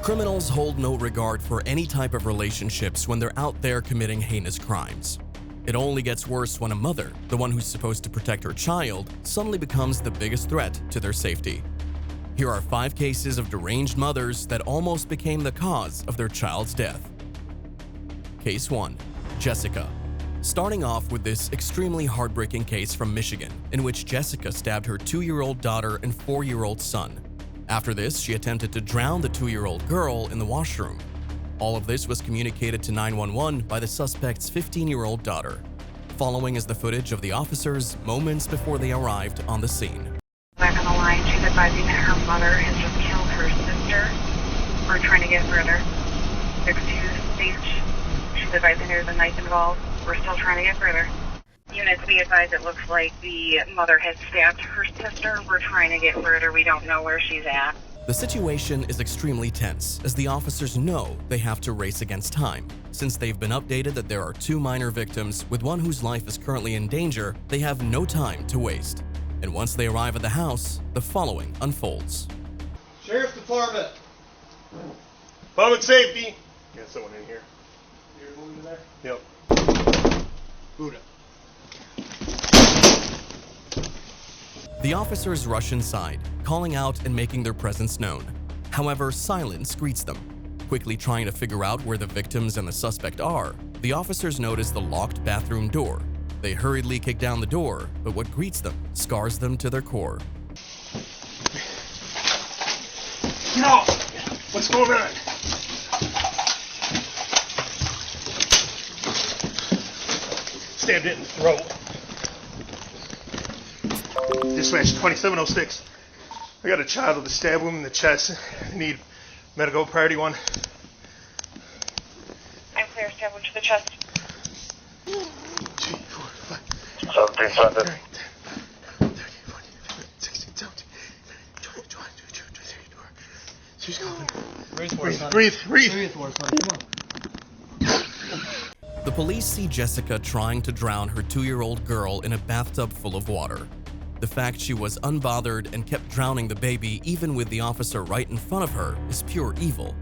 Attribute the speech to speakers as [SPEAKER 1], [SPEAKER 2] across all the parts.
[SPEAKER 1] Criminals hold no regard for any type of relationships when they're out there committing heinous crimes. It only gets worse when a mother, the one who's supposed to protect her child, suddenly becomes the biggest threat to their safety. Here are 5 cases of deranged mothers that almost became the cause of their child's death. Case 1. Jessica. Starting off with this extremely heartbreaking case from Michigan, in which Jessica stabbed her 2-year-old daughter and 4-year-old son. After this, she attempted to drown the 2-year-old girl in the washroom. All of this was communicated to 911 by the suspect's 15-year-old daughter. Following is the footage of the officers moments before they arrived on the scene.
[SPEAKER 2] Back on the line, she's advising that her mother has just killed her sister. We're trying to get further. 6-2 stage. She's advising there's a knife involved. We're still trying to get further. Units, we advise it looks like the mother has stabbed her sister. We're trying to get further. We don't know where she's at.
[SPEAKER 1] The situation is extremely tense, as the officers know they have to race against time. Since they've been updated that there are 2 minor victims, with one whose life is currently in danger, they have no time to waste. And once they arrive at the house, the following unfolds.
[SPEAKER 3] Sheriff's Department.
[SPEAKER 4] Public safety. Got someone in here.
[SPEAKER 3] You're moving there?
[SPEAKER 4] Yep.
[SPEAKER 3] Buddha.
[SPEAKER 1] The officers rush inside, calling out and making their presence known. However, silence greets them. Quickly trying to figure out where the victims and the suspect are, the officers notice the locked bathroom door. They hurriedly kick down the door, but what greets them scars them to their core.
[SPEAKER 4] No! What's going on? Stabbed it in the throat. Dispatch 2706. I got a child with a stab wound in the chest. I need medical priority 1.
[SPEAKER 2] I'm clear, stab wound to the chest.
[SPEAKER 4] 2, 4, 5.
[SPEAKER 5] Something, something.
[SPEAKER 4] 9, 10, 13, 14, 15, 16, 17, 20, 21, 22, 23, 24. She's going. Breathe.
[SPEAKER 3] Come on.
[SPEAKER 1] The police see Jessica trying to drown her 2-year-old girl in a bathtub full of water. The fact she was unbothered and kept drowning the baby even with the officer right in front of her is pure evil.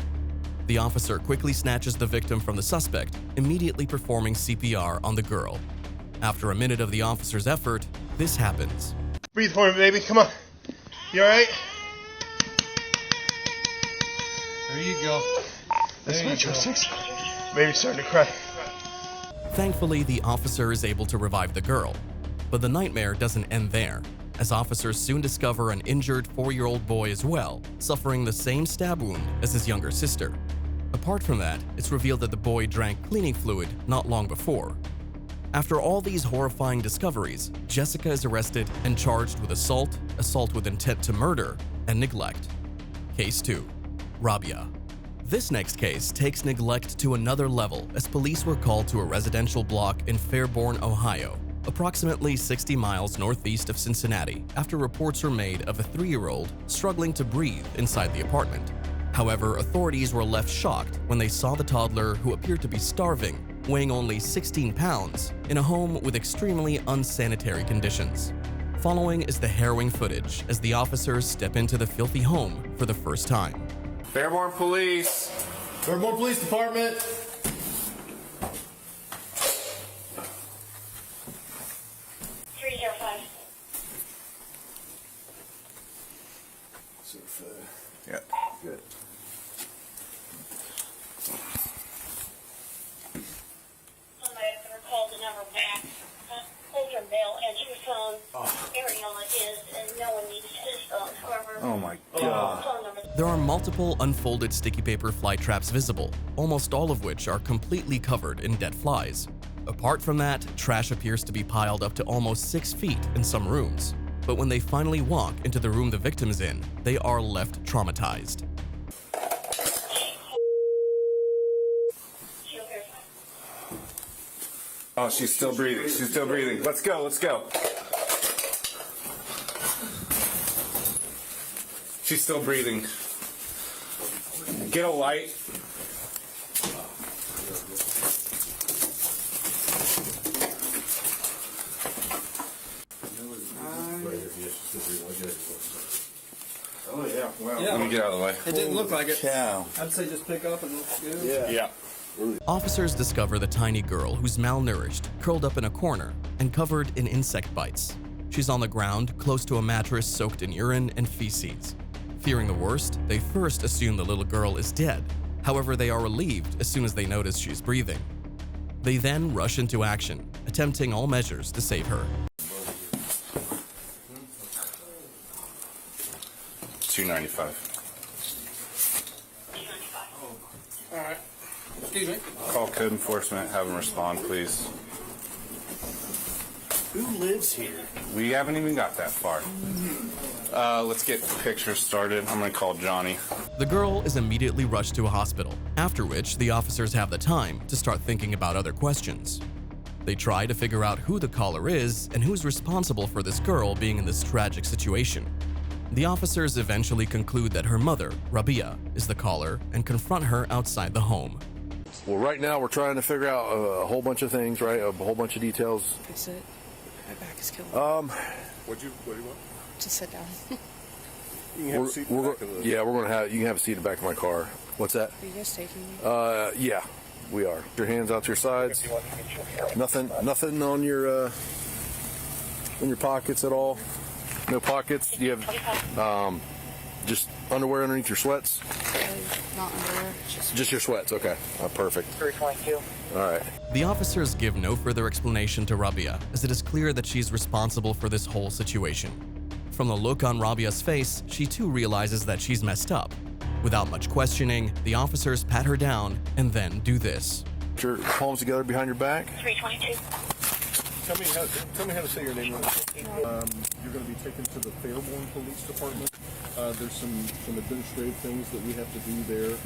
[SPEAKER 1] The officer quickly snatches the victim from the suspect, immediately performing CPR on the girl. After a minute of the officer's effort, this happens.
[SPEAKER 4] Breathe for me, baby. Come on. You alright?
[SPEAKER 3] There you go.
[SPEAKER 4] That's
[SPEAKER 3] There you
[SPEAKER 4] Metro
[SPEAKER 3] go.
[SPEAKER 4] 6. Baby's starting to cry.
[SPEAKER 1] Thankfully, the officer is able to revive the girl. But the nightmare doesn't end there, as officers soon discover an injured 4-year-old boy as well, suffering the same stab wound as his younger sister. Apart from that, it's revealed that the boy drank cleaning fluid not long before. After all these horrifying discoveries, Jessica is arrested and charged with assault, assault with intent to murder, and neglect. Case 2. Rabia. This next case takes neglect to another level, as police were called to a residential block in Fairborn, Ohio, approximately 60 miles northeast of Cincinnati, after reports were made of a 3-year-old struggling to breathe inside the apartment. However, authorities were left shocked when they saw the toddler, who appeared to be starving, weighing only 16 pounds, in a home with extremely unsanitary conditions. Following is the harrowing footage as the officers step into the filthy home for the first time.
[SPEAKER 6] Fairborn Police.
[SPEAKER 3] Fairborn Police Department.
[SPEAKER 6] Yeah, good.
[SPEAKER 7] Somebody recalled the number back. Older male answer phone. Ariella is, and no one needs his phone. However,
[SPEAKER 6] Oh my God.
[SPEAKER 7] phone number.
[SPEAKER 1] There are multiple unfolded sticky paper fly traps visible, almost all of which are completely covered in dead flies. Apart from that, trash appears to be piled up to almost 6 feet in some rooms. But when they finally walk into the room the victim is in, they are left traumatized.
[SPEAKER 6] Oh, she's still breathing. She's still breathing. Let's go. Let's go. She's still breathing. Get a light.
[SPEAKER 5] Oh yeah.
[SPEAKER 3] Yeah. Well,
[SPEAKER 6] Let me get out of the way.
[SPEAKER 3] it didn't look like it.
[SPEAKER 4] Cow.
[SPEAKER 3] I'd say just pick up and look good.
[SPEAKER 6] Yeah.
[SPEAKER 1] Officers discover the tiny girl who's malnourished, curled up in a corner, and covered in insect bites. She's on the ground, close to a mattress soaked in urine and feces. Fearing the worst, they first assume the little girl is dead. However, they are relieved as soon as they notice she's breathing. They then rush into action, attempting all measures to save her.
[SPEAKER 6] $2.95.
[SPEAKER 3] All right. Excuse me.
[SPEAKER 6] Call code enforcement. Have them respond, please.
[SPEAKER 4] Who lives here?
[SPEAKER 6] We haven't even got that far. Let's get pictures started. I'm gonna call Johnny.
[SPEAKER 1] The girl is immediately rushed to a hospital, after which the officers have the time to start thinking about other questions. They try to figure out who the caller is and who's responsible for this girl being in this tragic situation. The officers eventually conclude that her mother, Rabia, is the caller and confront her outside the home.
[SPEAKER 5] Well, right now we're trying to figure out a whole bunch of things, right? A whole bunch of details.
[SPEAKER 8] Fix it. My back is killing me.
[SPEAKER 5] What do you want?
[SPEAKER 8] Just sit down.
[SPEAKER 5] You can have a seat in the back of the... Yeah, you can have a seat in the back of my car. What's that?
[SPEAKER 8] Are you guys taking me?
[SPEAKER 5] Yeah, we are. Your hands out to your sides. Nothing on your pockets at all. No pockets. You have just underwear underneath your sweats.
[SPEAKER 8] Not underwear.
[SPEAKER 5] Just your sweats. Okay, perfect.
[SPEAKER 2] 322.
[SPEAKER 5] All right.
[SPEAKER 1] The officers give no further explanation to Rabia, as it is clear that she's responsible for this whole situation. From the look on Rabia's face, she too realizes that she's messed up. Without much questioning, the officers pat her down and then do this.
[SPEAKER 5] Put your palms together behind your back.
[SPEAKER 7] 322.
[SPEAKER 5] Tell me how to say your name.
[SPEAKER 9] You're going to be taken to the Fairborn Police Department. There's some administrative things that we have to do there.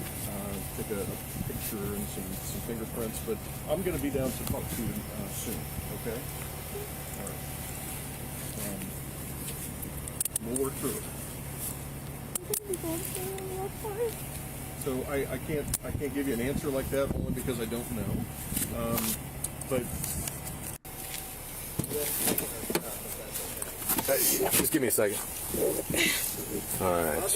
[SPEAKER 9] Take a picture and some fingerprints. But I'm going to be down to talk to you soon. Okay. All right. We'll work through it. So I can't give you an answer like that only because I don't know. But.
[SPEAKER 5] Just give me a second. All right.
[SPEAKER 8] Is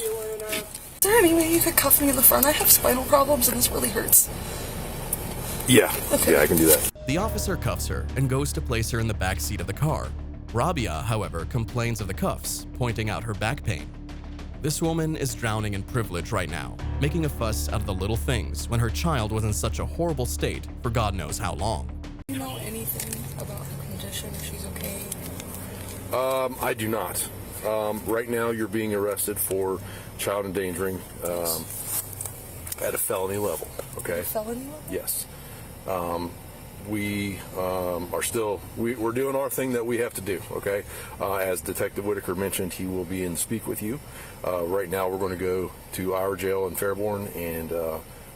[SPEAKER 8] there any way you could cuff me in the front? I have spinal problems and this really hurts.
[SPEAKER 5] Yeah.
[SPEAKER 8] Okay.
[SPEAKER 5] Yeah, I can do that.
[SPEAKER 1] The officer cuffs her and goes to place her in the back seat of the car. Rabia, however, complains of the cuffs, pointing out her back pain. This woman is drowning in privilege right now, making a fuss out of the little things when her child was in such a horrible state for God knows how long.
[SPEAKER 8] Do you know anything about her condition, if she's okay?
[SPEAKER 5] I do not. Right now, you're being arrested for child endangering at a felony level. Okay.
[SPEAKER 8] Felony level?
[SPEAKER 5] Yes. We are still we're doing our thing that we have to do. Okay. As Detective Whitaker mentioned, he will be in to speak with you. Right now, we're going to go to our jail in Fairborn and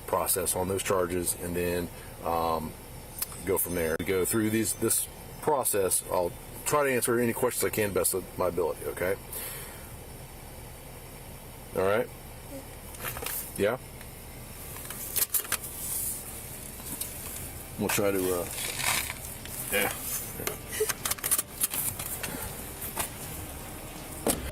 [SPEAKER 5] process on those charges, and then go from there. To go through this process, I'll try to answer any questions I can best of my ability, okay? All right? Yeah? We'll try to, yeah.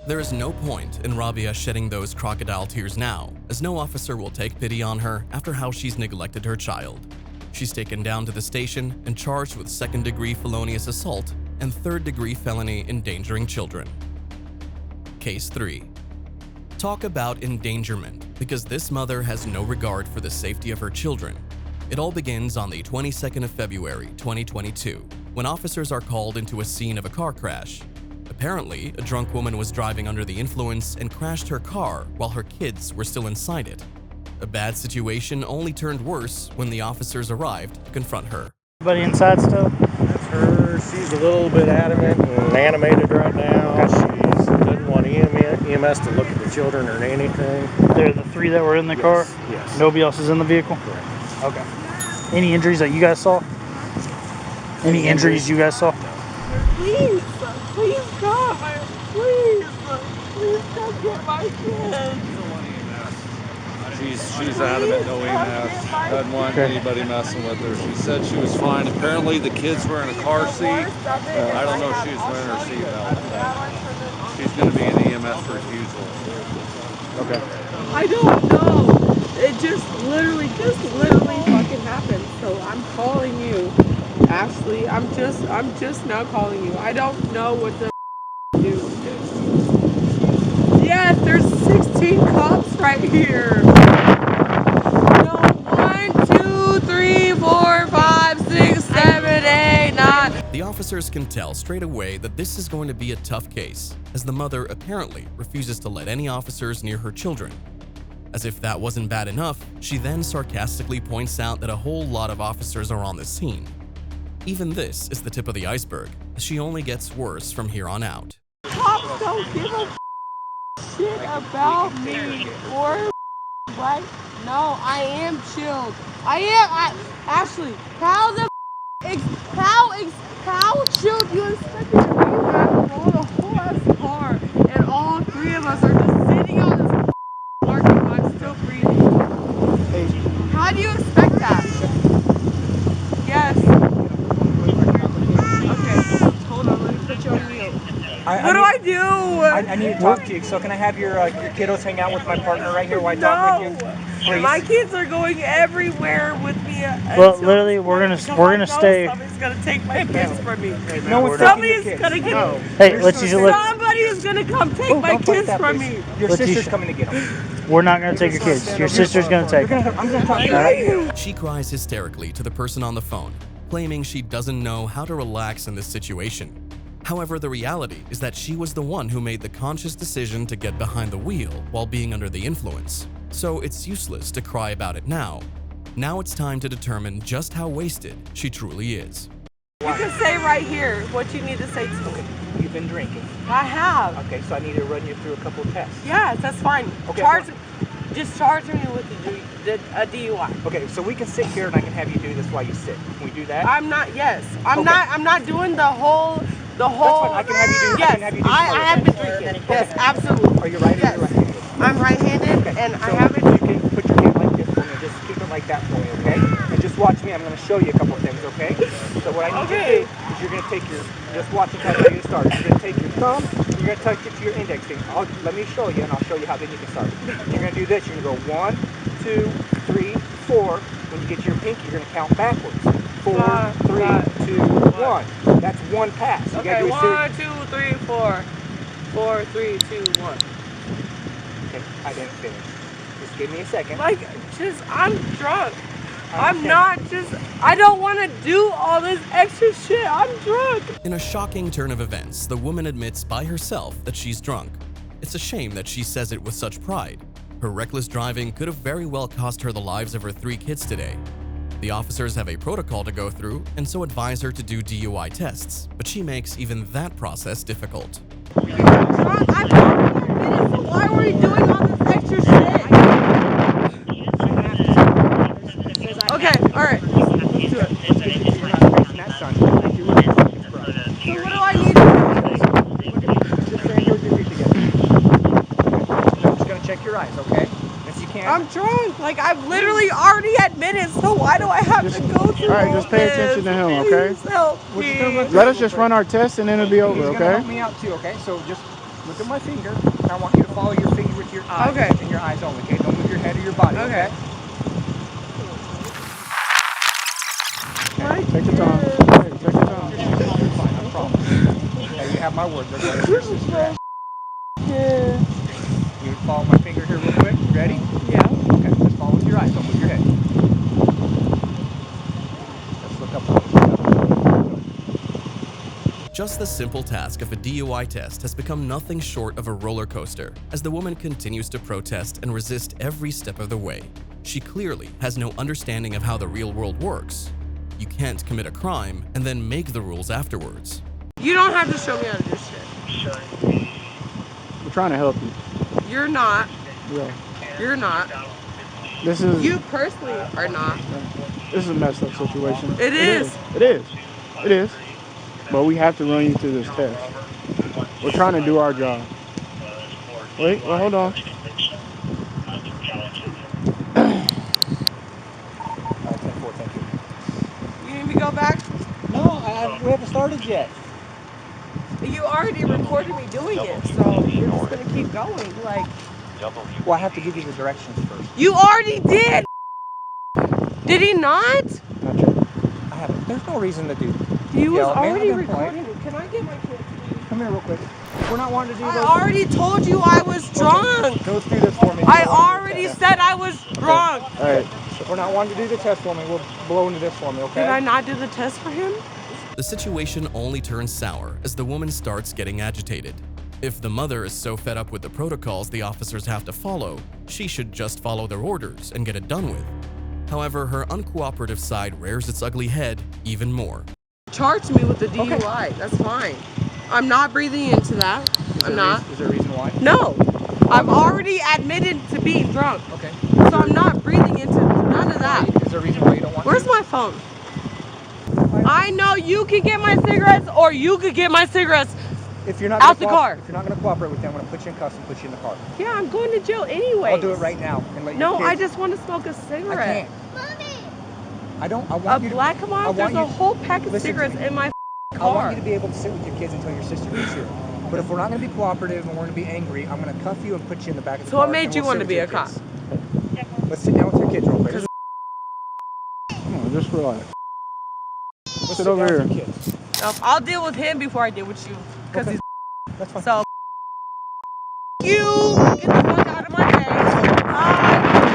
[SPEAKER 1] There is no point in Rabia shedding those crocodile tears now, as no officer will take pity on her after how she's neglected her child. She's taken down to the station and charged with second-degree felonious assault and third-degree felony endangering children. Case 3. Talk about endangerment, because this mother has no regard for the safety of her children. It all begins on the 22nd of February, 2022, when officers are called into a scene of a car crash. Apparently, a drunk woman was driving under the influence and crashed her car while her kids were still inside it. A bad situation only turned worse when the officers arrived to confront her.
[SPEAKER 10] Anybody inside still?
[SPEAKER 11] That's her. She's a little bit adamant and animated right now. She doesn't want EMS to look at the children or anything.
[SPEAKER 10] They're the three that were in the car?
[SPEAKER 11] Yes.
[SPEAKER 10] Nobody else is in the vehicle?
[SPEAKER 11] Correct.
[SPEAKER 10] Okay. Any injuries that you guys saw? Any injuries you guys saw?
[SPEAKER 12] Please God, please come get my kids.
[SPEAKER 13] She's adamant, no EMS, doesn't want anybody messing with her. She said she was fine. Apparently the kids were in a car seat. I don't know if she was wearing her seatbelt. She's going to be in EMS for refusal.
[SPEAKER 9] Okay.
[SPEAKER 12] I don't know. It just literally fucking happened. So I'm calling you, Ashley. I'm just now calling you. I don't know what to do. Yes, there's 16 cops right here. No, 1, 2, 3, 4, 5, 6, 7, 8, 9.
[SPEAKER 1] The officers can tell straight away that this is going to be a tough case, as the mother apparently refuses to let any officers near her children. As if that wasn't bad enough, she then sarcastically points out that a whole lot of officers are on the scene. Even this is the tip of the iceberg, as she only gets worse from here on out.
[SPEAKER 12] Cops don't give a shit about me or right? No, I am chilled. Ashley, how chilled you expect me to be when I rolled a whole ass car and all three of us are just sitting on this parking lot still breathing? How do you expect that? Yes. Okay, hold on, let me put you on mute. What do I do?
[SPEAKER 10] I need to talk to you. So can I have your kiddos hang out with my partner right here while I talk with you? Please.
[SPEAKER 12] My kids are going everywhere with me.
[SPEAKER 10] Well, literally, we're gonna stay.
[SPEAKER 12] Somebody's gonna take my kids from me.
[SPEAKER 10] No one's
[SPEAKER 12] Somebody's
[SPEAKER 10] taking your
[SPEAKER 12] gonna
[SPEAKER 10] kids.
[SPEAKER 12] get.
[SPEAKER 10] No. Hey, let's use it.
[SPEAKER 12] Somebody is gonna come take my kids from me.
[SPEAKER 10] Your sister's coming to get them.
[SPEAKER 11] We're not gonna take your kids. Your sister's gonna take them.
[SPEAKER 10] I'm gonna talk to you.
[SPEAKER 1] She cries hysterically to the person on the phone, claiming she doesn't know how to relax in this situation. However, the reality is that she was the one who made the conscious decision to get behind the wheel while being under the influence. So it's useless to cry about it now. Now it's time to determine just how wasted she truly is.
[SPEAKER 12] You can say right here what you need to say to me.
[SPEAKER 10] You've been drinking.
[SPEAKER 12] I have.
[SPEAKER 10] Okay, so I need to run you through a couple tests.
[SPEAKER 12] Yes, that's fine.
[SPEAKER 10] Okay,
[SPEAKER 12] Just charge me with a DUI.
[SPEAKER 10] Okay, so we can sit here and I can have you do this while you sit. Can we do that?
[SPEAKER 12] I'm not doing the whole.
[SPEAKER 10] That's fine. I can have you do.
[SPEAKER 12] Yes,
[SPEAKER 10] I can have you do.
[SPEAKER 12] I have been drinking. Yes, absolutely.
[SPEAKER 10] Are you right?
[SPEAKER 12] Yes.
[SPEAKER 10] Or right-handed?
[SPEAKER 12] I'm right-handed,
[SPEAKER 10] Okay,
[SPEAKER 12] and
[SPEAKER 10] so
[SPEAKER 12] I have it.
[SPEAKER 10] You can put your hand like this for me. Just keep it like that for me, okay? And just watch me. I'm going to show you a couple things, okay? So what I need you to do is you're going to take your. Just watch it how you start. You're going to take your thumb. You're going to touch it to your index finger. Let me show you, and I'll show you how then you can start. You're going to do this. You're going to go 1, 2, 3, 4. When you get to your pinky, you're going to count backwards. 4, 3, 2, 1. That's one pass. You
[SPEAKER 12] Okay,
[SPEAKER 10] gotta do
[SPEAKER 12] 1, 2, 3, 4. 4, 3, 2, 1.
[SPEAKER 10] Okay, I didn't finish. Just give me a second.
[SPEAKER 12] I'm drunk. I don't want to do all this extra shit. I'm drunk.
[SPEAKER 1] In a shocking turn of events, the woman admits by herself that she's drunk. It's a shame that she says it with such pride. Her reckless driving could have very well cost her the lives of her 3 kids today. The officers have a protocol to go through and so advise her to do DUI tests, but she makes even that process difficult.
[SPEAKER 12] I'm drunk. I've already admitted, so why were you doing all this extra shit? Okay, alright. Let's do it. So what do I need
[SPEAKER 10] I'm just gonna check your eyes, okay? Yes, you can.
[SPEAKER 12] I'm drunk. Like, I've literally already admitted, so why do I have to go through
[SPEAKER 14] all right, just pay attention to him, okay?
[SPEAKER 12] Please help me.
[SPEAKER 14] Let us just run our test and then it'll be over,
[SPEAKER 10] He's
[SPEAKER 14] okay?
[SPEAKER 10] gonna help me out too, okay? So just look at my finger. And I want you to follow your finger with your eyes.
[SPEAKER 12] Okay.
[SPEAKER 10] And your eyes only, okay? Don't move your head or your body, okay?
[SPEAKER 14] Take your time. Hey, take your time.
[SPEAKER 10] You're fine, I promise. Hey, you have my word. They're going to your sister. You follow my finger here real quick. Ready?
[SPEAKER 12] Yeah.
[SPEAKER 10] Okay, just follow with your eyes. Don't move your head. Let's look up.
[SPEAKER 1] Just the simple task of a DUI test has become nothing short of a roller coaster as the woman continues to protest and resist every step of the way. She clearly has no understanding of how the real world works. You can't commit a crime and then make the rules afterwards.
[SPEAKER 12] You don't have to show me how to do shit.
[SPEAKER 14] We're trying to help you.
[SPEAKER 12] You're not.
[SPEAKER 14] Yeah.
[SPEAKER 12] You're not.
[SPEAKER 14] This is.
[SPEAKER 12] You personally are not.
[SPEAKER 14] This is a messed up situation.
[SPEAKER 12] It is.
[SPEAKER 14] It is. It is. But we have to run you through this test. We're trying to do our job. Wait, well, hold on.
[SPEAKER 12] You need me to go back?
[SPEAKER 10] No, we haven't started yet.
[SPEAKER 12] You already recorded me doing it, so you're just gonna keep going. Like,
[SPEAKER 10] Well, I have to give you the directions first.
[SPEAKER 12] You already did! Did he not?
[SPEAKER 10] Not yet. I haven't. There's no reason to do.
[SPEAKER 12] He was
[SPEAKER 10] yell at me.
[SPEAKER 12] already
[SPEAKER 10] I've been polite.
[SPEAKER 12] recording it. Can I get my kids, please?
[SPEAKER 10] Come here real quick. We're not wanting to do
[SPEAKER 12] I
[SPEAKER 10] those.
[SPEAKER 12] already told you I was drunk.
[SPEAKER 10] Go through this for me.
[SPEAKER 12] I already said I was drunk.
[SPEAKER 10] All right. If we're not wanting to do the test for me, we'll blow into this for me, okay?
[SPEAKER 12] Did I not do the test for him?
[SPEAKER 1] The situation only turns sour as the woman starts getting agitated. If the mother is so fed up with the protocols the officers have to follow, she should just follow their orders and get it done with. However, her uncooperative side rears its ugly head even more.
[SPEAKER 12] Charge me with the DUI. That's fine. I'm not breathing into that. I'm not.
[SPEAKER 10] Is there a reason why?
[SPEAKER 12] No. I've already admitted to being drunk.
[SPEAKER 10] Okay.
[SPEAKER 12] So I'm not breathing into none of that.
[SPEAKER 10] Is there a reason why you don't want
[SPEAKER 12] Where's my phone? I know you can get my cigarettes or you could get my cigarettes
[SPEAKER 10] If you're not
[SPEAKER 12] out the car.
[SPEAKER 10] If you're not going to cooperate with them, I'm going to put you in cuffs and put you in the car.
[SPEAKER 12] Yeah, I'm going to jail anyway.
[SPEAKER 10] I'll do it right now and let
[SPEAKER 12] No,
[SPEAKER 10] your kids.
[SPEAKER 12] I just want to smoke a cigarette.
[SPEAKER 10] I can't. I don't. I want you to.
[SPEAKER 12] Black come on. There's a whole pack of cigarettes in my
[SPEAKER 10] I
[SPEAKER 12] car.
[SPEAKER 10] want you to be able to sit with your kids until your sister gets here. But if we're not going to be cooperative and we're going to be angry, I'm going to cuff you and put you in the back of the
[SPEAKER 12] So
[SPEAKER 10] car.
[SPEAKER 12] what made
[SPEAKER 10] and
[SPEAKER 12] you
[SPEAKER 10] we'll
[SPEAKER 12] want
[SPEAKER 10] sit
[SPEAKER 12] to
[SPEAKER 10] with
[SPEAKER 12] be
[SPEAKER 10] your
[SPEAKER 12] a cop?
[SPEAKER 10] kids. Let's sit down with your kids real quick.
[SPEAKER 14] Come on, just relax.
[SPEAKER 10] Let's
[SPEAKER 14] Sit over
[SPEAKER 10] down
[SPEAKER 14] here.
[SPEAKER 10] with your kids.
[SPEAKER 12] I'll deal with him before I deal with you. Because
[SPEAKER 10] Okay.
[SPEAKER 12] he's
[SPEAKER 10] That's fine.
[SPEAKER 12] so you get the fuck out of my face.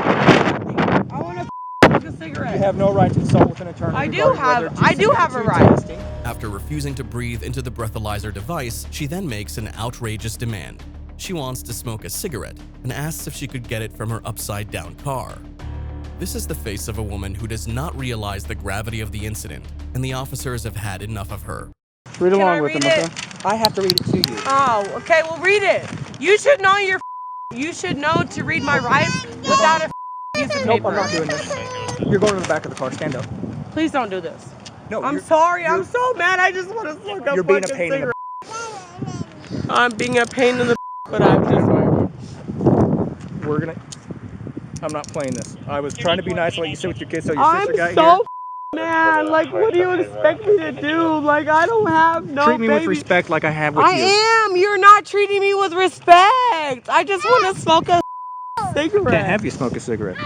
[SPEAKER 12] I want to smoke a cigarette.
[SPEAKER 10] You have no right to consult with an attorney.
[SPEAKER 12] I do
[SPEAKER 10] regarding
[SPEAKER 12] have-
[SPEAKER 10] whether to
[SPEAKER 12] I do
[SPEAKER 10] submit
[SPEAKER 12] have a
[SPEAKER 10] to
[SPEAKER 12] right.
[SPEAKER 10] testing.
[SPEAKER 1] After refusing to breathe into the breathalyzer device, she then makes an outrageous demand. She wants to smoke a cigarette and asks if she could get it from her upside-down car. This is the face of a woman who does not realize the gravity of the incident, and the officers have had enough of her.
[SPEAKER 14] Read
[SPEAKER 12] Can I
[SPEAKER 14] along with
[SPEAKER 12] read
[SPEAKER 14] them, okay?
[SPEAKER 12] it?
[SPEAKER 10] I have to read it to you.
[SPEAKER 12] Oh, okay, well read it. You should know you should know to read my rights without a piece of
[SPEAKER 10] Nope,
[SPEAKER 12] paper.
[SPEAKER 10] I'm not doing this. You're going to the back of the car. Stand up.
[SPEAKER 12] Please don't do this.
[SPEAKER 10] No,
[SPEAKER 12] I'm
[SPEAKER 10] you're-
[SPEAKER 12] sorry. I'm so mad. I just want to smoke a
[SPEAKER 10] You're being a
[SPEAKER 12] fucking
[SPEAKER 10] pain in the.
[SPEAKER 12] cigarette. I'm being a pain in the but I'm just
[SPEAKER 10] We're gonna. I'm not playing this. I was trying to be nice and let you sit with your kids so your
[SPEAKER 12] I'm
[SPEAKER 10] sister got
[SPEAKER 12] so
[SPEAKER 10] here.
[SPEAKER 12] mad. Like, what do you expect me to do? Like, I don't have no
[SPEAKER 10] Treat me
[SPEAKER 12] baby.
[SPEAKER 10] with respect like I have with
[SPEAKER 12] I
[SPEAKER 10] you.
[SPEAKER 12] am. You're not treating me with respect. I just want to smoke a cigarette.
[SPEAKER 10] Can't have you smoke a cigarette.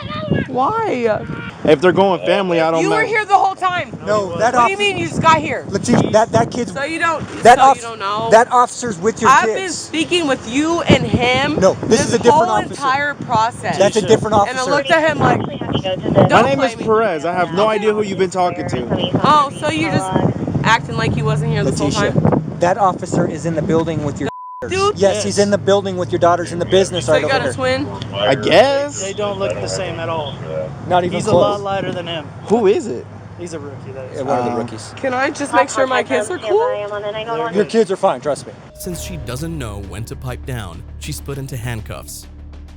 [SPEAKER 12] Why?
[SPEAKER 14] If they're going family, I don't
[SPEAKER 12] You
[SPEAKER 14] know.
[SPEAKER 12] were here the whole time.
[SPEAKER 4] No, that
[SPEAKER 12] What do you mean you just got here?
[SPEAKER 4] that kid's
[SPEAKER 12] So you don't.
[SPEAKER 4] that
[SPEAKER 12] so you don't know.
[SPEAKER 4] that officer's with your
[SPEAKER 12] I've been
[SPEAKER 4] kids.
[SPEAKER 12] speaking with you and him.
[SPEAKER 4] No, this is a different
[SPEAKER 12] whole
[SPEAKER 4] officer.
[SPEAKER 12] entire process.
[SPEAKER 4] That's a different
[SPEAKER 12] And I
[SPEAKER 4] officer.
[SPEAKER 12] looked at him like,
[SPEAKER 14] My
[SPEAKER 12] don't
[SPEAKER 14] name
[SPEAKER 12] play
[SPEAKER 14] is
[SPEAKER 12] me.
[SPEAKER 14] Perez. I have no idea who you've been talking to.
[SPEAKER 12] Oh, so you're just acting like he wasn't here this whole
[SPEAKER 4] Letitia,
[SPEAKER 12] time?
[SPEAKER 4] that officer is in the building with your
[SPEAKER 12] Dude?
[SPEAKER 4] Yes, he's in the building with your daughters in the business
[SPEAKER 12] So
[SPEAKER 4] right
[SPEAKER 12] you
[SPEAKER 4] over
[SPEAKER 12] got a
[SPEAKER 4] there.
[SPEAKER 12] twin?
[SPEAKER 14] I guess.
[SPEAKER 15] They don't look the same at all.
[SPEAKER 4] Not even
[SPEAKER 15] He's a
[SPEAKER 4] close.
[SPEAKER 15] lot lighter than him.
[SPEAKER 14] Who is it?
[SPEAKER 15] He's a rookie. That is.
[SPEAKER 4] Yeah, one of the rookies.
[SPEAKER 12] Can I just make sure my kids are cool?
[SPEAKER 4] Your kids are fine, trust me.
[SPEAKER 1] Since she doesn't know when to pipe down, she's put into handcuffs.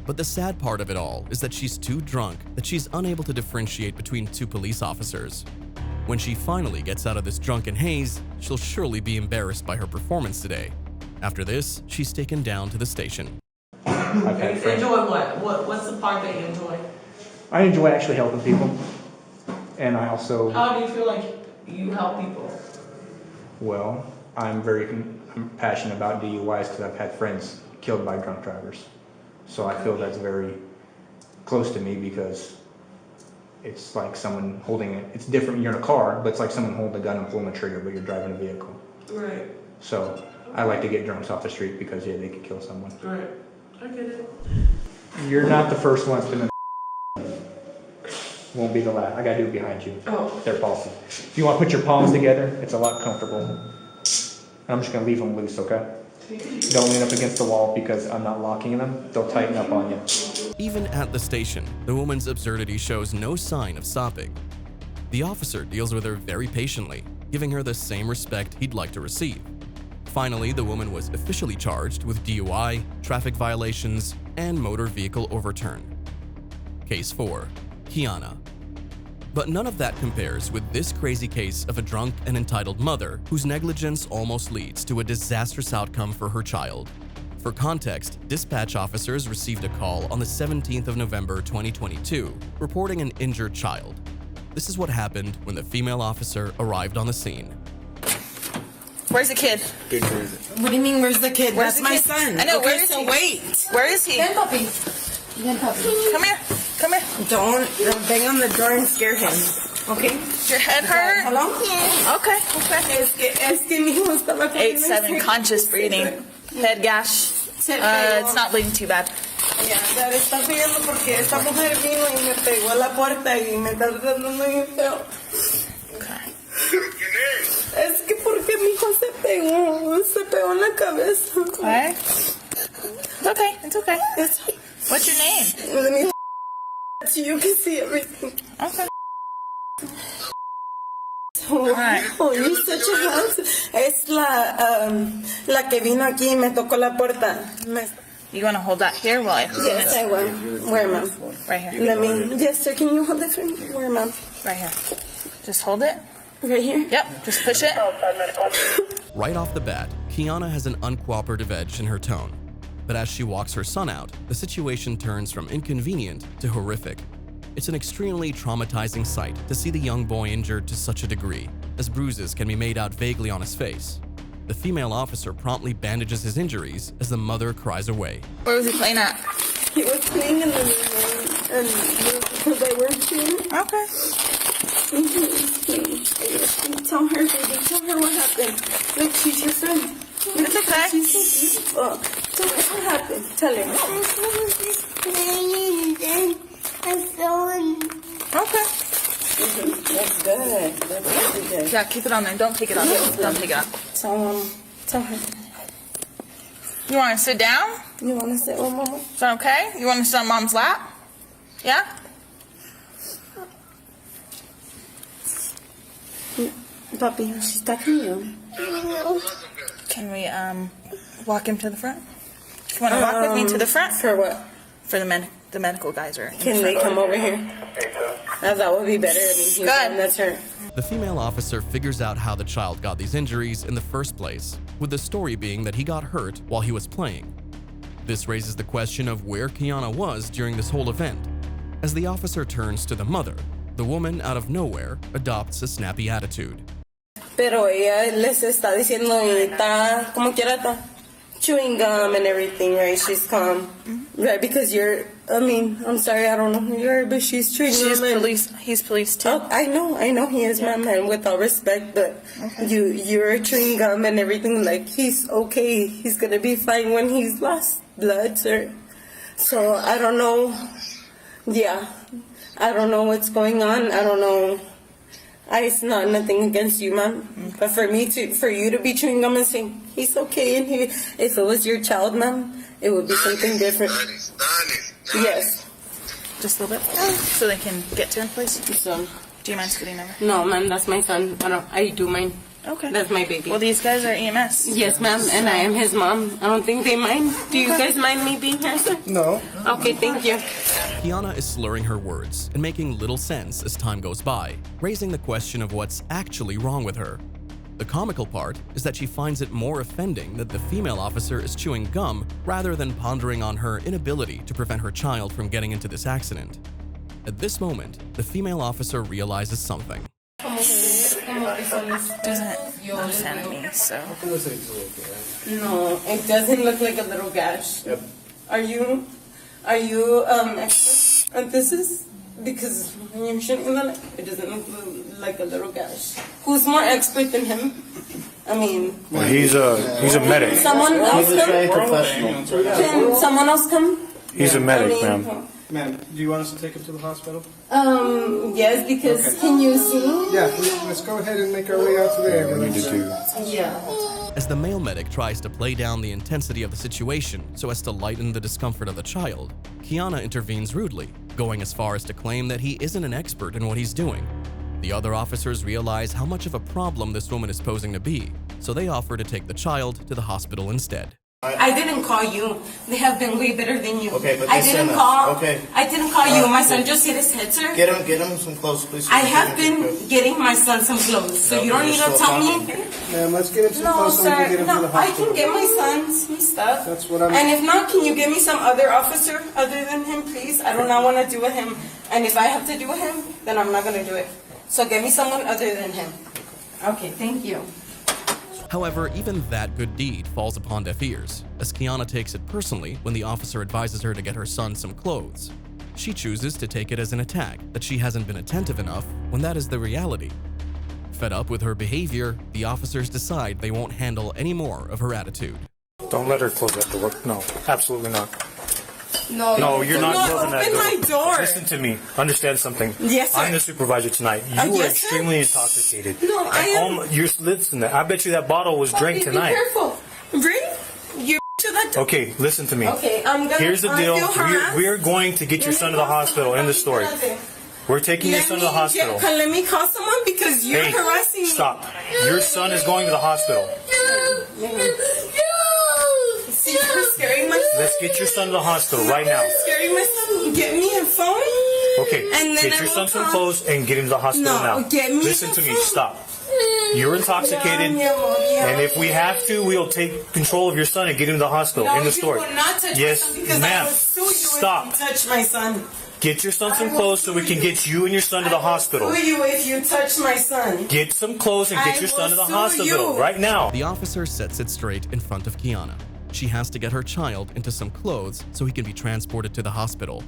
[SPEAKER 1] But the sad part of it all is that she's too drunk that she's unable to differentiate between two police officers. When she finally gets out of this drunken haze, she'll surely be embarrassed by her performance today. After this, she's taken down to the station.
[SPEAKER 12] Enjoy what? What's the part that you enjoy?
[SPEAKER 10] I enjoy actually helping people, and I also.
[SPEAKER 12] How do you feel like you help people?
[SPEAKER 10] Well, I'm passionate about DUIs because I've had friends killed by drunk drivers. So I feel that's very close to me because it's like someone holding it. It's different when you're in a car, but it's like someone holding a gun and pulling the trigger, but you're driving a vehicle.
[SPEAKER 12] Right.
[SPEAKER 10] So I like to get drunks off the street because, yeah, they could kill someone.
[SPEAKER 12] Right. I get it.
[SPEAKER 10] You're not the first one that's been in. Won't be the last. I gotta do it behind you.
[SPEAKER 12] Oh.
[SPEAKER 10] They're policy. If you want to put your palms together, it's a lot comfortable. I'm just gonna leave them loose, okay? Don't lean up against the wall because I'm not locking them. They'll tighten up on you.
[SPEAKER 1] Even at the station, the woman's absurdity shows no sign of stopping. The officer deals with her very patiently, giving her the same respect he'd like to receive. Finally, the woman was officially charged with DUI, traffic violations, and motor vehicle overturn. Case 4. Kiana. But none of that compares with this crazy case of a drunk and entitled mother whose negligence almost leads to a disastrous outcome for her child. For context, dispatch officers received a call on the 17th of November 2022 reporting an injured child. This is what happened when the female officer arrived on the scene.
[SPEAKER 16] Where's the kid?
[SPEAKER 17] Good cruising.
[SPEAKER 18] What do you mean, where's the kid?
[SPEAKER 16] Where's
[SPEAKER 18] That's
[SPEAKER 16] the
[SPEAKER 18] my
[SPEAKER 16] kid?
[SPEAKER 18] son.
[SPEAKER 16] I know,
[SPEAKER 18] Okay,
[SPEAKER 16] where is
[SPEAKER 18] so
[SPEAKER 16] he?
[SPEAKER 18] wait.
[SPEAKER 16] Where is he?
[SPEAKER 18] Ven, puppy. Ven, puppy.
[SPEAKER 16] Come here. Come here.
[SPEAKER 18] Don't bang on the door and scare him. Okay?
[SPEAKER 16] Your head hurt?
[SPEAKER 18] Hello?
[SPEAKER 16] Okay, okay.
[SPEAKER 18] Es que mi hijo estaba con
[SPEAKER 16] 8-7, conscious breathing. Head gash. It's not bleeding too bad.
[SPEAKER 18] Ya, Dad está pidiendo porque esta mujer vino y me pegó a la puerta y me está tratando bien feo. Es que porque mi hijo se pegó en la cabeza.
[SPEAKER 16] Okay. It's okay, it's okay. What's your name?
[SPEAKER 18] Let me so you can see everything.
[SPEAKER 16] Okay.
[SPEAKER 18] Oh, you're such a house. Es la que vino aquí y me tocó la puerta.
[SPEAKER 16] You want to hold that here while I clean
[SPEAKER 18] Yes,
[SPEAKER 16] it?
[SPEAKER 18] I will. Where, ma'am?
[SPEAKER 16] Right here.
[SPEAKER 18] Let me. Yes, sir. Can you hold it for me? Where, ma'am?
[SPEAKER 16] Right here. Just hold it.
[SPEAKER 18] Right here?
[SPEAKER 16] Yep, just push it.
[SPEAKER 1] Right off the bat, Kiana has an uncooperative edge in her tone. But as she walks her son out, the situation turns from inconvenient to horrific. It's an extremely traumatizing sight to see the young boy injured to such a degree, as bruises can be made out vaguely on his face. The female officer promptly bandages his injuries as the mother cries away.
[SPEAKER 16] Where was he playing at?
[SPEAKER 18] He was playing in the room and because I work here.
[SPEAKER 16] Okay.
[SPEAKER 18] Tell her, baby. Tell her what happened. Look, she's your friend. Look,
[SPEAKER 16] It's okay.
[SPEAKER 18] She's so beautiful. Tell her what happened. Tell her.
[SPEAKER 16] Okay.
[SPEAKER 18] That's good. That's really good.
[SPEAKER 16] Yeah, keep it on there. Don't take it off. Don't take it off.
[SPEAKER 18] Tell her.
[SPEAKER 16] You want to sit down?
[SPEAKER 18] You want to sit with Mama?
[SPEAKER 16] Is that okay? You want to sit on Mom's lap? Yeah?
[SPEAKER 18] Papi, she's talking to you.
[SPEAKER 16] Can we walk him to the front? You want to walk with me to the front?
[SPEAKER 18] For what?
[SPEAKER 16] For the medical guys are in
[SPEAKER 18] Can
[SPEAKER 16] the
[SPEAKER 18] they
[SPEAKER 16] front.
[SPEAKER 18] come over here? That would be better. I mean, he's
[SPEAKER 16] Good.
[SPEAKER 18] that's her.
[SPEAKER 1] The female officer figures out how the child got these injuries in the first place, with the story being that he got hurt while he was playing. This raises the question of where Kiana was during this whole event. As the officer turns to the mother, the woman out of nowhere adopts a snappy attitude.
[SPEAKER 18] Pero ella les está diciendo y está como quiera está chewing gum and everything, right? She's calm, right? Because I'm sorry, I don't know who you are, but she's chewing
[SPEAKER 16] She's
[SPEAKER 18] gum.
[SPEAKER 16] police. He's police too.
[SPEAKER 18] Oh, I know he is, ma'am, and with all respect, but you're chewing gum and everything. Like he's okay, he's gonna be fine when he's lost blood, sir. So I don't know. Yeah, I don't know what's going on. I don't know. It's not nothing against you, ma'am. But for you to be chewing gum and saying he's okay, and if it was your child, ma'am, it would be something different. Yes.
[SPEAKER 16] Just a little bit, so they can get to him, please.
[SPEAKER 18] So,
[SPEAKER 16] do you mind scooting over?
[SPEAKER 18] No, ma'am, that's my son. I do mind.
[SPEAKER 16] Okay.
[SPEAKER 18] That's my baby.
[SPEAKER 16] Well, these guys are EMS.
[SPEAKER 18] Yes, ma'am, and I am his mom. I don't think they mind. Do you guys mind me being here, sir?
[SPEAKER 4] No.
[SPEAKER 18] Okay, thank you.
[SPEAKER 1] Kiana is slurring her words and making little sense as time goes by, raising the question of what's actually wrong with her. The comical part is that she finds it more offending that the female officer is chewing gum rather than pondering on her inability to prevent her child from getting into this accident. At this moment, the female officer realizes something.
[SPEAKER 16] Doesn't offend me, so.
[SPEAKER 18] No, it doesn't look like a little gash.
[SPEAKER 9] Yep.
[SPEAKER 18] Are you expert? And this is because when you're shooting on it, it doesn't look like a little gash. Who's more expert than him? I mean,
[SPEAKER 11] Well, he's a medic.
[SPEAKER 18] Someone else
[SPEAKER 4] He's a trained
[SPEAKER 18] come?
[SPEAKER 4] professional.
[SPEAKER 18] Can someone else come?
[SPEAKER 11] He's a medic,
[SPEAKER 18] I mean,
[SPEAKER 11] ma'am.
[SPEAKER 3] Ma'am, do you want us to take him to the hospital?
[SPEAKER 18] Yes, because can you see?
[SPEAKER 3] Yeah, let's go ahead and make our way out to the ambulance.
[SPEAKER 18] Yeah.
[SPEAKER 1] As the male medic tries to play down the intensity of the situation so as to lighten the discomfort of the child, Kiana intervenes rudely, going as far as to claim that he isn't an expert in what he's doing. The other officers realize how much of a problem this woman is posing to be, so they offer to take the child to the hospital instead.
[SPEAKER 18] I didn't call you. They have been way better than you.
[SPEAKER 4] Okay, but
[SPEAKER 18] I
[SPEAKER 4] listen,
[SPEAKER 18] didn't call.
[SPEAKER 4] okay.
[SPEAKER 18] I didn't call you. My son just hit his head, sir.
[SPEAKER 4] Get him some clothes, please.
[SPEAKER 18] I have been getting my son some clothes, so you don't need to tell me.
[SPEAKER 3] Ma'am, let's get him some
[SPEAKER 18] No,
[SPEAKER 3] clothes so we can
[SPEAKER 18] sir.
[SPEAKER 3] get him to the
[SPEAKER 18] No, I
[SPEAKER 3] hospital.
[SPEAKER 18] can get my son some stuff.
[SPEAKER 3] That's what I'm...
[SPEAKER 18] And if not, can you give me some other officer other than him, please? I do not want to do with him. And if I have to do with him, then I'm not going to do it. So get me someone other than him. Okay, thank you.
[SPEAKER 1] However, even that good deed falls upon deaf ears, as Kiana takes it personally when the officer advises her to get her son some clothes. She chooses to take it as an attack that she hasn't been attentive enough when that is the reality. Fed up with her behavior, the officers decide they won't handle any more of her attitude.
[SPEAKER 17] Don't let her close that door. No, absolutely not.
[SPEAKER 18] No,
[SPEAKER 17] you're not closing that door.
[SPEAKER 18] Open my door.
[SPEAKER 17] Listen to me. Understand something.
[SPEAKER 18] Yes, sir.
[SPEAKER 17] I'm the supervisor tonight. You were
[SPEAKER 18] yes, sir.
[SPEAKER 17] extremely intoxicated.
[SPEAKER 18] No, I am.
[SPEAKER 17] You're listen. I bet you that bottle was drank tonight.
[SPEAKER 18] Be careful. Bring you to the door.
[SPEAKER 17] Okay, listen to me.
[SPEAKER 18] Okay, I'm gonna.
[SPEAKER 17] Here's the deal. We're going to get your son to the hospital. End the story. We're taking your son to the hospital.
[SPEAKER 18] Let me call someone because you're harassing me.
[SPEAKER 17] Stop. Your son is going to the hospital.
[SPEAKER 18] See, you're scaring my son.
[SPEAKER 17] Let's get your son to the hospital right now.
[SPEAKER 18] You're scaring my son. Get me a phone.
[SPEAKER 17] Okay,
[SPEAKER 18] and then
[SPEAKER 17] get your son some clothes and get him to the hospital now.
[SPEAKER 18] Get me
[SPEAKER 17] Listen to me. Stop. You're intoxicated, and if we have to, we'll take control of your son and get him to the hospital. In the story.
[SPEAKER 18] You will not touch
[SPEAKER 17] yes,
[SPEAKER 18] my son because
[SPEAKER 17] ma'am.
[SPEAKER 18] I will sue you
[SPEAKER 17] Stop.
[SPEAKER 18] if you touch my son.
[SPEAKER 17] Get your son some clothes so we can get you and your son to the hospital.
[SPEAKER 18] I will sue you if you touch my son.
[SPEAKER 17] Get some clothes and get your son to the hospital right now.
[SPEAKER 1] The officer sets it straight in front of Kiana. She has to get her child into some clothes so he can be transported to the hospital.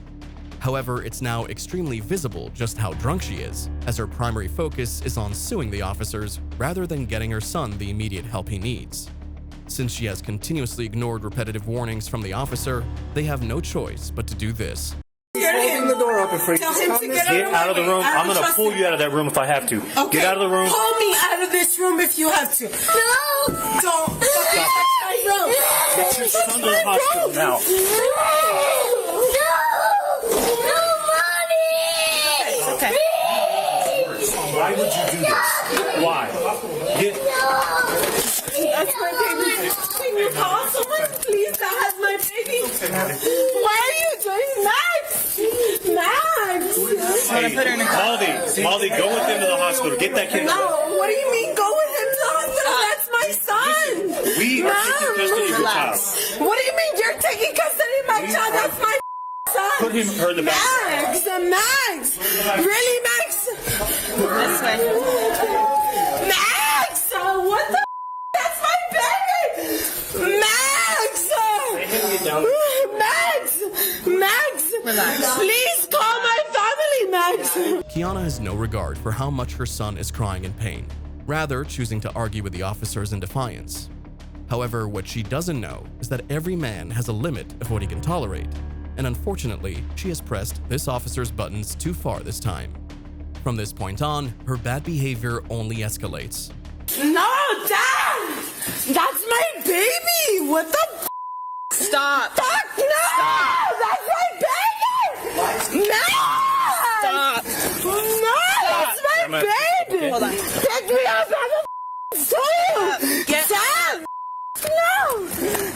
[SPEAKER 1] However, it's now extremely visible just how drunk she is, as her primary focus is on suing the officers rather than getting her son the immediate help he needs. Since she has continuously ignored repetitive warnings from the officer, they have no choice but to do this.
[SPEAKER 3] Open the door open for you.
[SPEAKER 18] Tell him to
[SPEAKER 17] Get out of the room. I'm going to pull you out of that room if I have to.
[SPEAKER 18] Okay.
[SPEAKER 17] Get out of the room.
[SPEAKER 18] Pull me out of this room if you have to. No! Don't fucking touch my room.
[SPEAKER 17] Get your son to the hospital now.
[SPEAKER 18] Okay.
[SPEAKER 17] Why would you do this? Why?
[SPEAKER 18] That's my baby. Can you call someone, please? That has my baby. Why are you doing Max?
[SPEAKER 17] Hey, Maldi, go with him to the hospital. Get that kid.
[SPEAKER 18] No, what do you mean go with him to the hospital? That's my son.
[SPEAKER 17] We are taking custody of your child.
[SPEAKER 18] What do you mean you're taking custody of my child? That's my son.
[SPEAKER 17] Put her in the back.
[SPEAKER 18] Max. Really, Max? This way. Max! What the That's my baby! Max! Max!
[SPEAKER 16] Relax.
[SPEAKER 18] Please call my family, Max!
[SPEAKER 1] Kiana has no regard for how much her son is crying in pain, rather choosing to argue with the officers in defiance. However, what she doesn't know is that every man has a limit of what he can tolerate, and unfortunately, she has pressed this officer's buttons too far this time. From this point on, her bad behavior only escalates.
[SPEAKER 18] No, Dad! That's my baby! What the f***?
[SPEAKER 16] Stop!
[SPEAKER 18] Fuck no!
[SPEAKER 16] Stop.
[SPEAKER 18] That's my baby! No!
[SPEAKER 16] Stop!
[SPEAKER 18] No! That's my baby!
[SPEAKER 16] Hold on.
[SPEAKER 18] Pick me up! I'm a sue! Dad! No!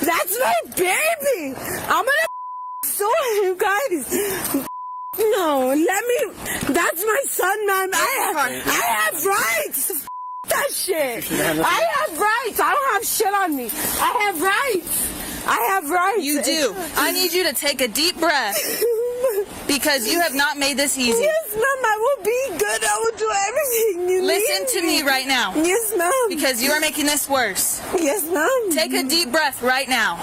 [SPEAKER 18] That's my baby! I'm gonna sue you guys! No, let me. That's my son, man. I have rights. That shit. I have rights. I don't have shit on me. I have rights.
[SPEAKER 16] You do. I need you to take a deep breath because you have not made this easy.
[SPEAKER 18] Yes, ma'am. I will be good. I will do everything you need.
[SPEAKER 16] Listen to me right now.
[SPEAKER 18] Yes, ma'am.
[SPEAKER 16] Because you are making this worse.
[SPEAKER 18] Yes, ma'am.
[SPEAKER 16] Take a deep breath right now.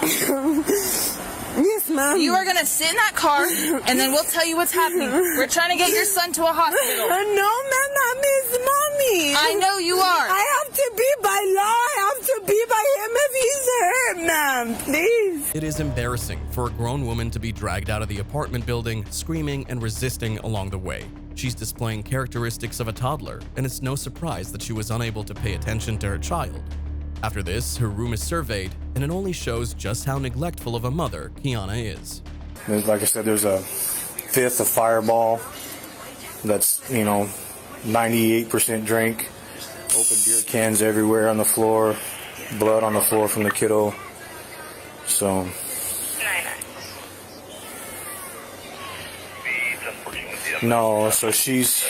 [SPEAKER 18] Yes, ma'am.
[SPEAKER 16] You are going to sit in that car, and then we'll tell you what's happening. We're trying to get your son to a hospital.
[SPEAKER 18] No, ma'am, I'm his mommy.
[SPEAKER 16] I know you are.
[SPEAKER 18] I have to be by law. I have to be by him if he's hurt, ma'am. Please.
[SPEAKER 1] It is embarrassing for a grown woman to be dragged out of the apartment building, screaming and resisting along the way. She's displaying characteristics of a toddler, and it's no surprise that she was unable to pay attention to her child. After this, her room is surveyed, and it only shows just how neglectful of a mother Kiana is.
[SPEAKER 17] Like I said, there's a fifth of Fireball that's, 98% drink, open beer cans everywhere on the floor, blood on the floor from the kiddo. So... No, so she's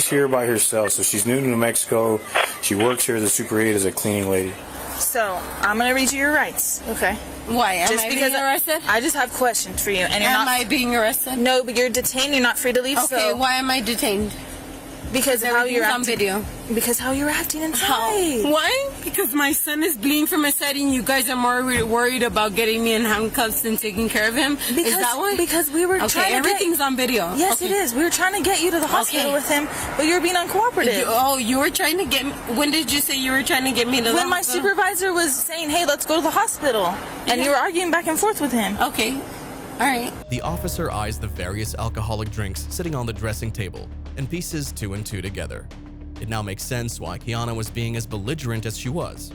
[SPEAKER 17] here by herself. So she's new to New Mexico. She works here as a Super 8 as a cleaning lady.
[SPEAKER 16] So, I'm going to read you your rights.
[SPEAKER 18] Okay. Why? Am I being arrested?
[SPEAKER 16] I just have questions for you. And you're
[SPEAKER 18] Am I being arrested?
[SPEAKER 16] No, but you're detained. You're not free to leave.
[SPEAKER 18] Okay,
[SPEAKER 16] so
[SPEAKER 18] why am I detained?
[SPEAKER 16] Because of how you're
[SPEAKER 19] on video.
[SPEAKER 16] Because how you're acting inside.
[SPEAKER 19] Why? Because my son is bleeding from his head and you guys are more worried about getting me in handcuffs and taking care of him?
[SPEAKER 16] Because,
[SPEAKER 19] is that why?
[SPEAKER 16] Because we were trying to
[SPEAKER 19] everything's on video.
[SPEAKER 16] Yes, it is. We were trying to get you to the hospital with him, but you're being uncooperative.
[SPEAKER 19] You were trying to get me. When did you say you were trying to get me to the hospital?
[SPEAKER 16] When my supervisor was saying, hey, let's go to the hospital. And you were arguing back and forth with him.
[SPEAKER 19] Okay. All right.
[SPEAKER 1] The officer eyes the various alcoholic drinks sitting on the dressing table and pieces 2 and 2 together. It now makes sense why Kiana was being as belligerent as she was.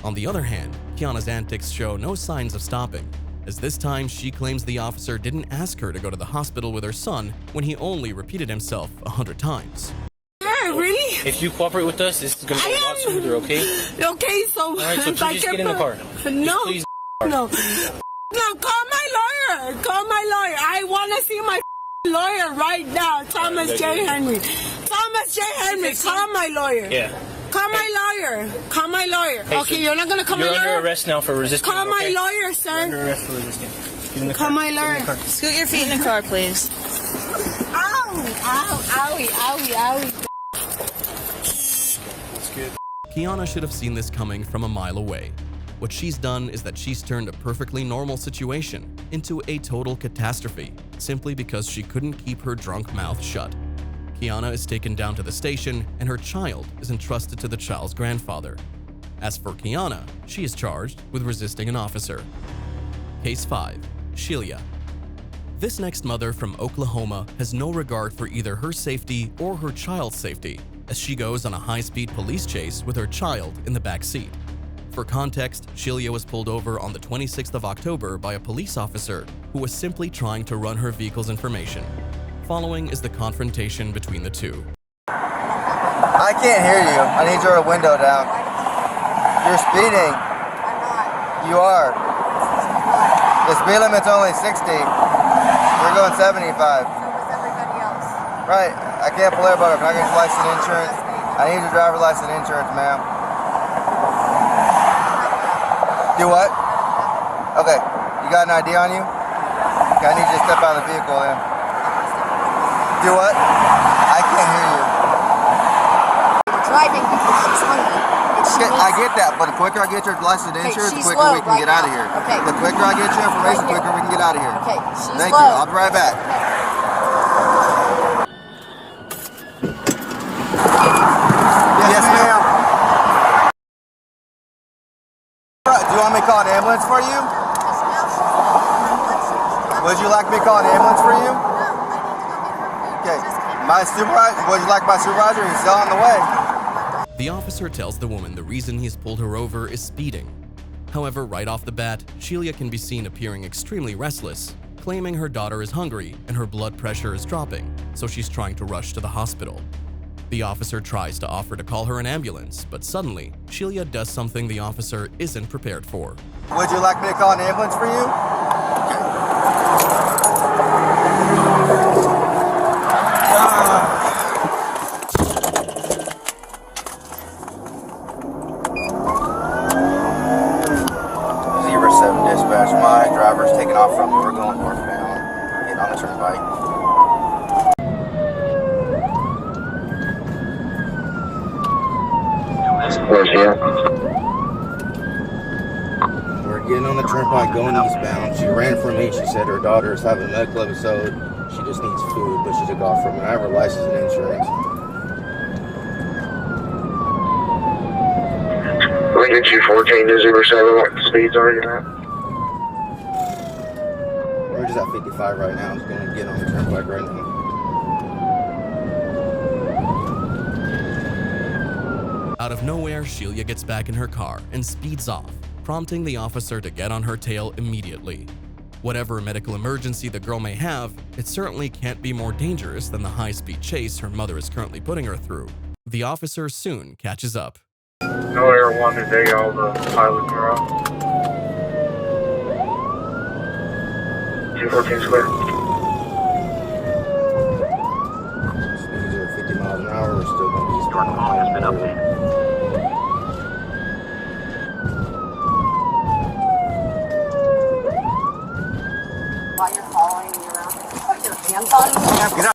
[SPEAKER 1] On the other hand, Kiana's antics show no signs of stopping, as this time she claims the officer didn't ask her to go to the hospital with her son when he only repeated himself 100 times.
[SPEAKER 19] Really?
[SPEAKER 20] If you cooperate with us, this is going to go a lot smoother, okay?
[SPEAKER 19] Okay, so...
[SPEAKER 20] All right, so please just get in the car.
[SPEAKER 19] No.
[SPEAKER 20] Please,
[SPEAKER 19] no. No, call my lawyer. Call my lawyer. I want to see my lawyer right now. Thomas J. Henry. Thomas J. Henry, call my lawyer.
[SPEAKER 20] Yeah.
[SPEAKER 19] Call my lawyer. Call my lawyer.
[SPEAKER 20] Hey,
[SPEAKER 19] Okay,
[SPEAKER 20] so
[SPEAKER 19] you're not going to call my lawyer?
[SPEAKER 20] You're under arrest now for resisting.
[SPEAKER 19] Call my lawyer, sir.
[SPEAKER 20] You're under arrest for resisting.
[SPEAKER 19] Call my lawyer.
[SPEAKER 16] Scoot your feet in the car, please.
[SPEAKER 19] Ow! Ow! Owie! Owie! Owie!
[SPEAKER 1] Kiana should have seen this coming from a mile away. What she's done is that she's turned a perfectly normal situation into a total catastrophe simply because she couldn't keep her drunk mouth shut. Kiana is taken down to the station and her child is entrusted to the child's grandfather. As for Kiana, she is charged with resisting an officer. Case 5. Shelia. This next mother from Oklahoma has no regard for either her safety or her child's safety as she goes on a high-speed police chase with her child in the back seat. For context, Shelia was pulled over on the 26th of October by a police officer who was simply trying to run her vehicle's information. Following is the confrontation between the two.
[SPEAKER 21] I can't hear you. I need your window down. You're speeding. You are. The speed limit's only 60. You're going 75. Right. I can't pull everybody. I'm not getting license and insurance. I need your driver's license and insurance, ma'am. Do what? Okay. You got an ID on you? Okay, I need you to step out of the vehicle then. Do what? I can't hear you.
[SPEAKER 22] Driving because she's hungry.
[SPEAKER 21] I get that, but the quicker I get your license and insurance, the quicker we can get out of here.
[SPEAKER 22] Okay.
[SPEAKER 21] The quicker I get your information, the quicker we can get out of here.
[SPEAKER 22] Okay, she's
[SPEAKER 21] Thank you. I'll be right back. Yes, ma'am. Do you want me to call an ambulance for you? Would you like me to call an ambulance for you? Okay. Would you like my supervisor? He's still on the way.
[SPEAKER 1] The officer tells the woman the reason he's pulled her over is speeding. However, right off the bat, Shelia can be seen appearing extremely restless, claiming her daughter is hungry and her blood pressure is dropping, so she's trying to rush to the hospital. The officer tries to offer to call her an ambulance, but suddenly, Shelia does something the officer isn't prepared for.
[SPEAKER 21] Would you like me to call an ambulance for you? Dispatch, my driver's taking off from me. We're going northbound. Getting on the turnpike. We're getting on the turnpike going eastbound. She ran from me. She said her daughter is having a medical episode. She just needs food, but she took off from me. I have her license and insurance.
[SPEAKER 23] Lincoln 214 to 07, what speeds are you at?
[SPEAKER 21] We're just at 55 right now. I'm just going to get on the turnpike right now.
[SPEAKER 1] Out of nowhere, Shelia gets back in her car and speeds off, prompting the officer to get on her tail immediately. Whatever medical emergency the girl may have, it certainly can't be more dangerous than the high-speed chase her mother is currently putting her through. The officer soon catches up.
[SPEAKER 23] No Air 1 today, all the pilots are out. 214 square.
[SPEAKER 21] Speeds are 50 miles an hour. We're still going to be starting call has been updated.
[SPEAKER 22] While you're following me around, put your hands on me.
[SPEAKER 21] Get out.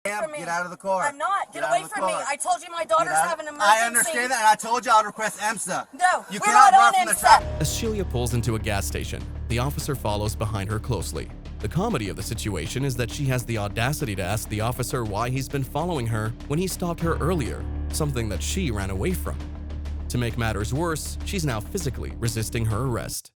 [SPEAKER 21] Ma'am, get out of the car.
[SPEAKER 16] I'm not. Get
[SPEAKER 21] out
[SPEAKER 16] away
[SPEAKER 21] of the
[SPEAKER 16] from me.
[SPEAKER 21] car.
[SPEAKER 16] I told you my daughter's having an emergency.
[SPEAKER 21] I understand that, and I told you I'd request EMSA.
[SPEAKER 16] No,
[SPEAKER 21] You
[SPEAKER 16] we're
[SPEAKER 21] cannot
[SPEAKER 16] not
[SPEAKER 21] run
[SPEAKER 16] on
[SPEAKER 21] from the
[SPEAKER 16] EMSA.
[SPEAKER 21] traffic.
[SPEAKER 1] As Sheila pulls into a gas station, the officer follows behind her closely. The comedy of the situation is that she has the audacity to ask the officer why he's been following her when he stopped her earlier, something that she ran away from. To make matters worse, she's now physically resisting her arrest.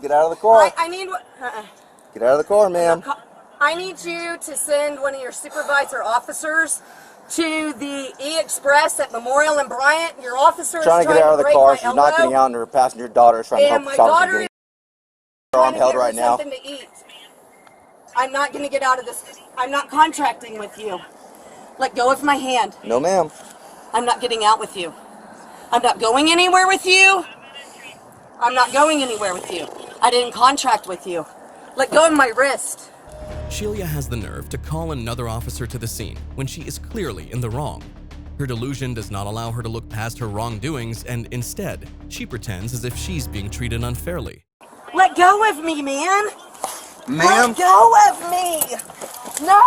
[SPEAKER 21] Get out of the car.
[SPEAKER 16] I need
[SPEAKER 21] Get out of the car, ma'am.
[SPEAKER 16] I need you to send one of your supervisor officers to the E-Express at Memorial and Bryant. Your officer is
[SPEAKER 21] Trying to get out of the
[SPEAKER 16] break
[SPEAKER 21] car.
[SPEAKER 16] my
[SPEAKER 21] She's not getting
[SPEAKER 16] elbow,
[SPEAKER 21] out, and her passenger daughter is trying to help
[SPEAKER 16] and
[SPEAKER 21] the
[SPEAKER 16] my
[SPEAKER 21] officer
[SPEAKER 16] daughter
[SPEAKER 21] get
[SPEAKER 16] is
[SPEAKER 21] her
[SPEAKER 16] trying
[SPEAKER 21] arm
[SPEAKER 16] to
[SPEAKER 21] held
[SPEAKER 16] get her
[SPEAKER 21] right now.
[SPEAKER 16] something to eat. I'm not going to get out of this. I'm not contracting with you. Let go of my hand.
[SPEAKER 21] No, ma'am.
[SPEAKER 16] I'm not getting out with you. I'm not going anywhere with you. I'm not going anywhere with you. I didn't contract with you. Let go of my wrist.
[SPEAKER 1] Sheila has the nerve to call another officer to the scene when she is clearly in the wrong. Her delusion does not allow her to look past her wrongdoings, and instead, she pretends as if she's being treated unfairly.
[SPEAKER 16] Let go of me, man.
[SPEAKER 21] Ma'am?
[SPEAKER 16] Let go of me. No,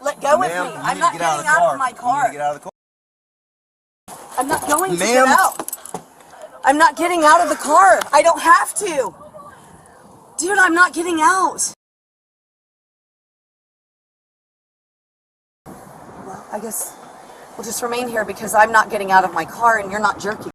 [SPEAKER 16] let go of me.
[SPEAKER 21] Ma'am, you
[SPEAKER 16] I'm
[SPEAKER 21] need
[SPEAKER 16] not
[SPEAKER 21] to get out of
[SPEAKER 16] getting
[SPEAKER 21] the
[SPEAKER 16] out
[SPEAKER 21] car.
[SPEAKER 16] of my
[SPEAKER 21] You need
[SPEAKER 16] car.
[SPEAKER 21] to get out of the car.
[SPEAKER 16] I'm not going to
[SPEAKER 21] Ma'am?
[SPEAKER 16] get out. I'm not getting out of the car. I don't have to. Dude, I'm not getting out. Well, I guess we'll just remain here because I'm not getting out of my car and you're not jerking.